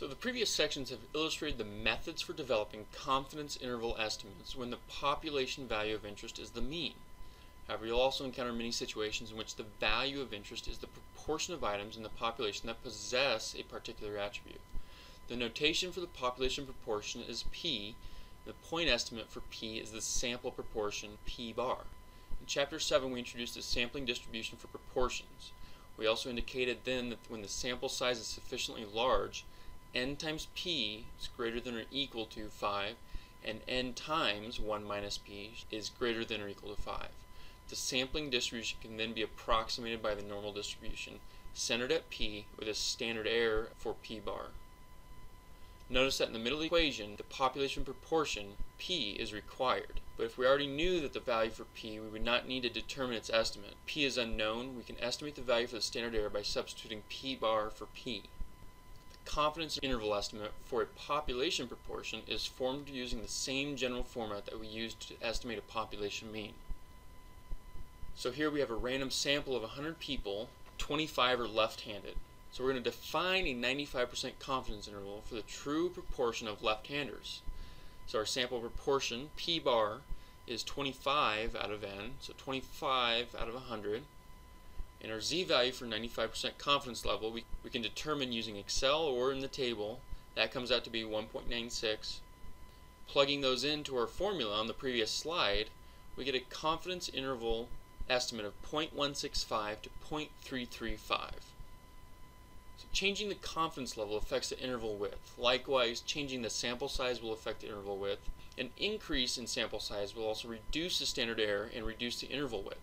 So the previous sections have illustrated the methods for developing confidence interval estimates when the population value of interest is the mean. However, you'll also encounter many situations in which the value of interest is the proportion of items in the population that possess a particular attribute. The notation for the population proportion is P. The point estimate for P is the sample proportion P bar. In Chapter 7, we introduced a sampling distribution for proportions. We also indicated then that when the sample size is sufficiently large, n times p is greater than or equal to 5, and n times 1 minus p is greater than or equal to 5. The sampling distribution can then be approximated by the normal distribution, centered at p with a standard error for p bar. Notice that in the middle of the equation, the population proportion, p, is required. But if we already knew that the value for p, we would not need to determine its estimate. P is unknown. We can estimate the value for the standard error by substituting p bar for p. Confidence interval estimate for a population proportion is formed using the same general format that we used to estimate a population mean. So here we have a random sample of 100 people, 25 are left-handed. So we're going to define a 95% confidence interval for the true proportion of left-handers. So our sample proportion, P bar, is 25 out of n, so 25 out of 100. And our z-value for 95% confidence level, we can determine using Excel or in the table. That comes out to be 1.96. Plugging those into our formula on the previous slide, we get a confidence interval estimate of 0.165 to 0.335. So changing the confidence level affects the interval width. Likewise, changing the sample size will affect the interval width. An increase in sample size will also reduce the standard error and reduce the interval width.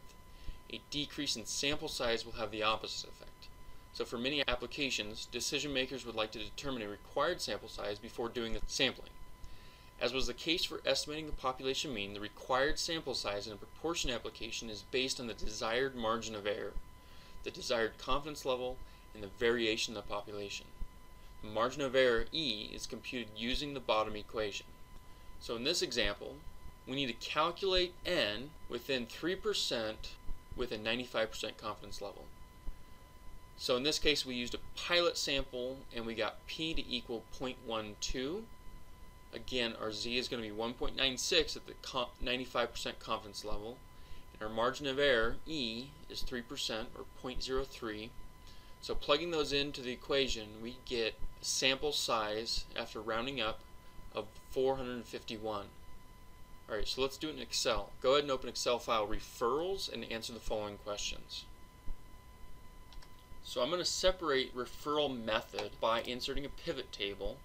A decrease in sample size will have the opposite effect. So for many applications, decision makers would like to determine a required sample size before doing the sampling. As was the case for estimating the population mean, the required sample size in a proportion application is based on the desired margin of error, the desired confidence level, and the variation of the population. The margin of error, E, is computed using the bottom equation. So in this example, we need to calculate n within 3% with a 95% confidence level. So in this case we used a pilot sample and we got p to equal 0.12. Again, our z is going to be 1.96 at the 95% confidence level, and our margin of error, E, is 3% or 0.03. So plugging those into the equation, we get a sample size after rounding up of 451. Alright, so let's do it in Excel. Go ahead and open Excel file referrals and answer the following questions. So I'm going to separate referral method by inserting a pivot table.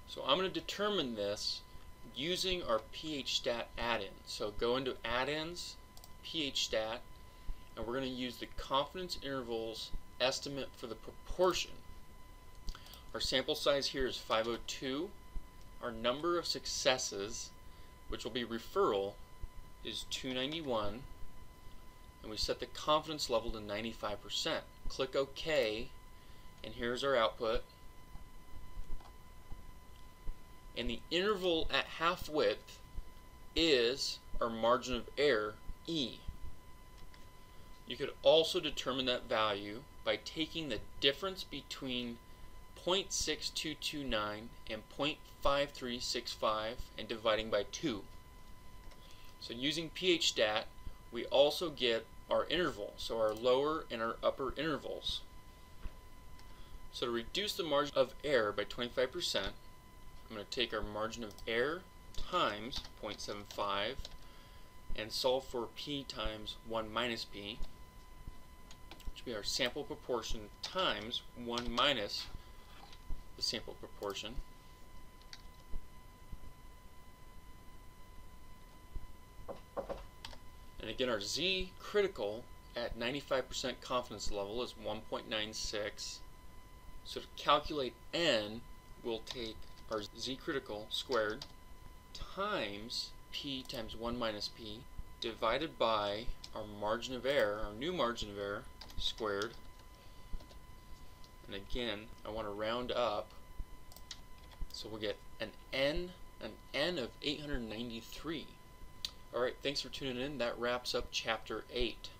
So I'm going to determine this using our PHStat add-in. So go into add-ins, PHStat, and we're going to use the confidence intervals estimate for the proportion. Our sample size here is 502. Our number of successes, which will be referral, is 291, and we set the confidence level to 95%. Click OK, and here's our output. And the interval at half width is our margin of error, E. You could also determine that value by taking the difference between 0.6229 and 0.5365 and dividing by 2. So using PHStat, we also get our interval, so our lower and our upper intervals. So to reduce the margin of error by 25%, I'm going to take our margin of error times 0.75 and solve for p times 1 minus p, which will be our sample proportion times 1 minus the sample proportion. And again, our z critical at 95% confidence level is 1.96. So to calculate n, we'll take our z critical squared times p times 1 minus p divided by our margin of error, our new margin of error, squared. And again, I want to round up, so we'll get an n of 893. Alright, thanks for tuning in. That wraps up Chapter 8.